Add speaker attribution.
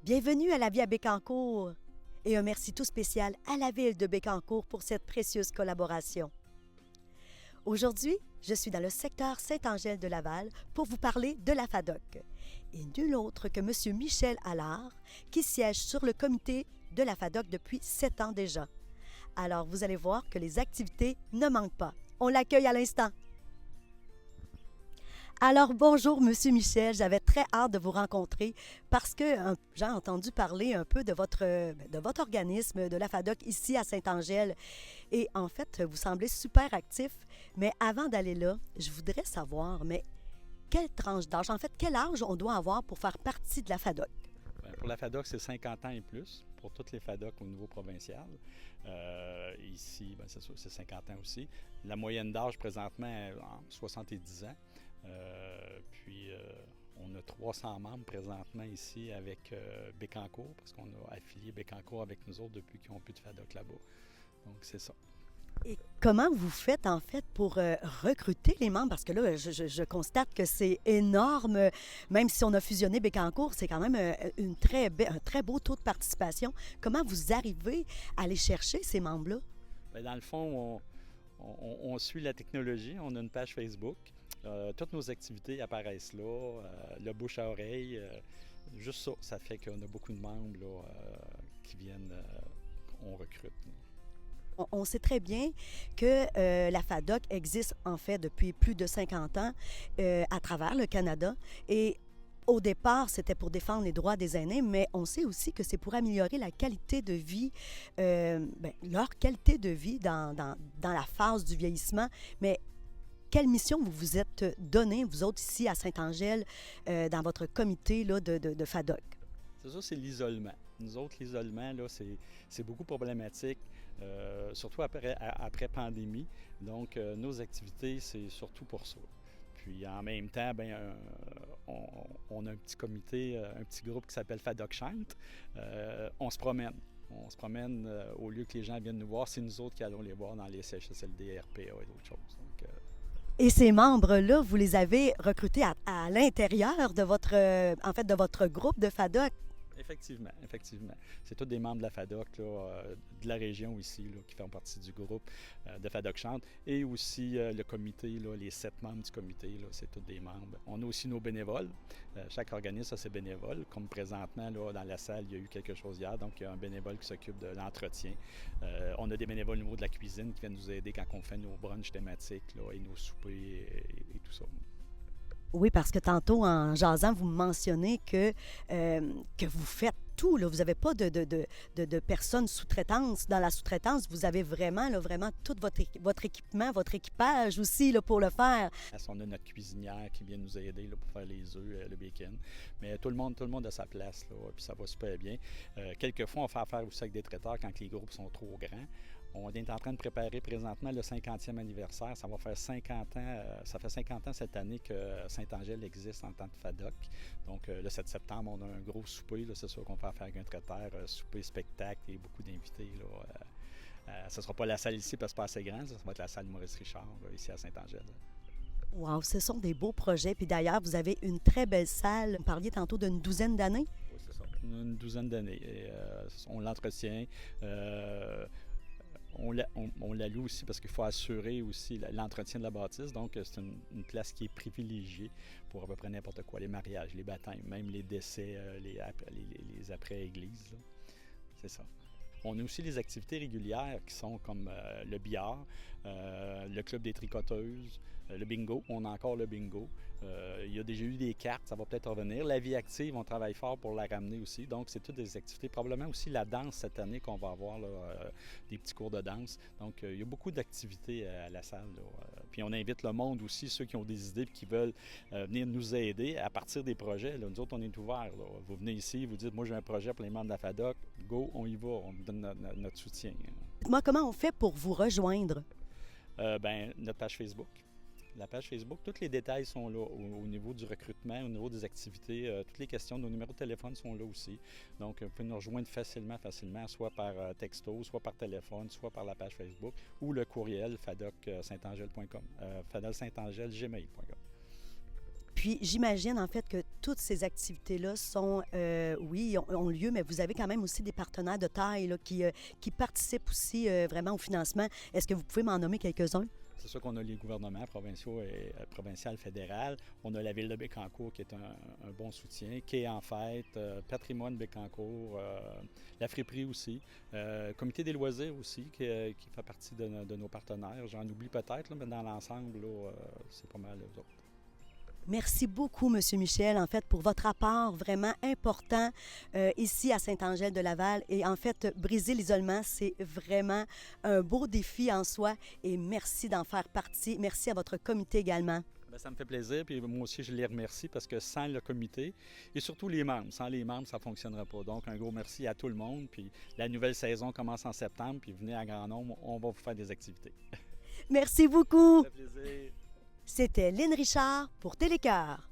Speaker 1: Bienvenue à la Vie à Bécancour et un merci tout spécial à la Ville de Bécancour pour cette précieuse collaboration. Aujourd'hui, je suis dans le secteur Saint-Angèle de Laval pour vous parler de la FADOC et nul autre que M. Michel Allard qui siège sur le comité de la FADOC depuis 7 ans déjà. Alors, vous allez voir que les activités ne manquent pas. On l'accueille à l'instant. Alors, bonjour, Monsieur Michel. J'avais très hâte de vous rencontrer parce que j'ai entendu parler un peu de votre organisme, de la FADOC ici à Saint-Angèle. Et en fait, vous semblez super actif. Mais avant d'aller là, je voudrais savoir, mais quelle tranche d'âge, en fait, quel âge on doit avoir pour faire partie de la FADOC?
Speaker 2: Bien, pour la FADOC, c'est 50 ans et plus, pour toutes les FADOC au niveau provincial. Ici, bien, c'est sûr, c'est 50 ans aussi. La moyenne d'âge présentement est en 70 ans. On a 300 membres présentement ici avec Bécancour, parce qu'on a affilié Bécancour avec nous autres depuis qu'ils n'ont plus de FADOC là-bas. Donc, c'est ça.
Speaker 1: Et comment vous faites, en fait, pour recruter les membres? Parce que là, je constate que c'est énorme. Même si on a fusionné Bécancour, c'est quand même un très beau taux de participation. Comment vous arrivez à aller chercher ces membres-là?
Speaker 2: Bien, dans le fond, on suit la technologie. On a une page Facebook. Toutes nos activités apparaissent là, le bouche à oreille. Juste ça, ça fait qu'on a beaucoup de membres là, qui viennent, on recrute.
Speaker 1: On sait très bien que la FADOC existe en fait depuis plus de 50 ans à travers le Canada. Et au départ, c'était pour défendre les droits des aînés, mais on sait aussi que c'est pour améliorer la qualité de vie, leur qualité de vie dans la phase du vieillissement. Mais quelle mission vous vous êtes donnée, vous autres ici à Saint-Angèle, dans votre comité là, de FADOC?
Speaker 2: C'est ça, c'est l'isolement. Nous autres, l'isolement, là, c'est beaucoup problématique, surtout après pandémie. Donc, nos activités, c'est surtout pour ça. Puis, en même temps, on a un petit comité, un petit groupe qui s'appelle FADOC Chante. On se promène. On se promène, au lieu que les gens viennent nous voir, c'est nous autres qui allons les voir dans les CHSLD, RPA et d'autres choses. Donc,
Speaker 1: Et ces membres-là, vous les avez recrutés à l'intérieur de votre groupe de FADOC?
Speaker 2: Effectivement, effectivement. C'est tous des membres de la FADOC, là, de la région ici, là, qui font partie du groupe de FADOC Chante. Et aussi le comité, là, les 7 membres du comité, là, c'est tous des membres. On a aussi nos bénévoles. Chaque organisme a ses bénévoles. Comme présentement, là, dans la salle, il y a eu quelque chose hier. Donc, il y a un bénévole qui s'occupe de l'entretien. On a des bénévoles au niveau de la cuisine qui viennent nous aider quand on fait nos brunchs thématiques là, et nos soupers et tout ça.
Speaker 1: Oui, parce que tantôt, en jasant, vous mentionnez que vous faites tout. Là. Vous n'avez pas de personnes sous-traitance. Dans la sous-traitance, vous avez vraiment tout votre équipement, votre équipage aussi là, pour le faire.
Speaker 2: On a notre cuisinière qui vient nous aider là, pour faire les œufs, le bacon. Mais tout le monde a sa place, là, puis ça va super bien. Quelquefois, on fait affaire aussi avec des traiteurs quand les groupes sont trop grands. On est en train de préparer présentement le 50e anniversaire. Ça va faire 50 ans, ça fait 50 ans cette année que Saint-Angèle existe en tant que FADOC. Donc, le 7 septembre, on a un gros souper. Là, c'est sûr qu'on fait affaire avec un traiteur, souper, spectacle et beaucoup d'invités. Ce ne sera pas la salle ici parce que c'est pas assez grand. Ça va être la salle Maurice Richard, là, ici à Saint-Angèle.
Speaker 1: Wow, ce sont des beaux projets. Puis d'ailleurs, vous avez une très belle salle. Vous parliez tantôt d'une douzaine d'années.
Speaker 2: Oui, c'est ça. Une douzaine d'années. On l'entretient. On la loue aussi parce qu'il faut assurer aussi l'entretien de la bâtisse. Donc, c'est une place qui est privilégiée pour à peu près n'importe quoi. Les mariages, les baptêmes, même les décès, les après-églises. C'est ça. On a aussi les activités régulières qui sont comme le billard, le club des tricoteuses, le bingo. On a encore le bingo. Il y a déjà eu des cartes, ça va peut-être revenir. La vie active, on travaille fort pour la ramener aussi. Donc, c'est toutes des activités. Probablement aussi la danse cette année qu'on va avoir, là, des petits cours de danse. Donc, il y a beaucoup d'activités à la salle. Là. Puis, on invite le monde aussi, ceux qui ont des idées et qui veulent venir nous aider à partir des projets. Là. Nous autres, on est ouverts. Là. Vous venez ici, vous dites, moi, j'ai un projet pour les membres de la FADOC. Go, on y va. On vous donne notre soutien.
Speaker 1: Dites-moi, comment on fait pour vous rejoindre?
Speaker 2: Notre page Facebook. La page Facebook, tous les détails sont là au niveau du recrutement, au niveau des activités. Toutes les questions, nos numéros de téléphone sont là aussi. Donc, vous pouvez nous rejoindre facilement, soit par texto, soit par téléphone, soit par la page Facebook ou le courriel fadocsaintangèle.com, fadocsaintangèle.gmail.com.
Speaker 1: puis, j'imagine, en fait, que toutes ces activités-là sont, oui, ont lieu, mais vous avez quand même aussi des partenaires de taille là, qui participent aussi vraiment au financement. Est-ce que vous pouvez m'en nommer quelques-uns?
Speaker 2: C'est sûr qu'on a les gouvernements provinciaux et provincial, fédéral. On a la ville de Bécancour qui est un bon soutien. Quai en fête, Patrimoine Bécancour, la friperie aussi. Comité des loisirs aussi qui fait partie de nos partenaires. J'en oublie peut-être, là, mais dans l'ensemble, là, c'est pas mal eux autres.
Speaker 1: Merci beaucoup, M. Michel, en fait, pour votre apport vraiment important ici à Saint-Angèle-de-Laval. Et en fait, briser l'isolement, c'est vraiment un beau défi en soi. Et merci d'en faire partie. Merci à votre comité également.
Speaker 2: Bien, ça me fait plaisir, puis moi aussi je les remercie parce que sans le comité et surtout les membres, sans les membres, ça ne fonctionnerait pas. Donc un gros merci à tout le monde, puis la nouvelle saison commence en septembre, puis venez à grand nombre, on va vous faire des activités.
Speaker 1: Merci beaucoup.
Speaker 2: Ça fait plaisir.
Speaker 1: C'était Lynn Richard pour Télécœur.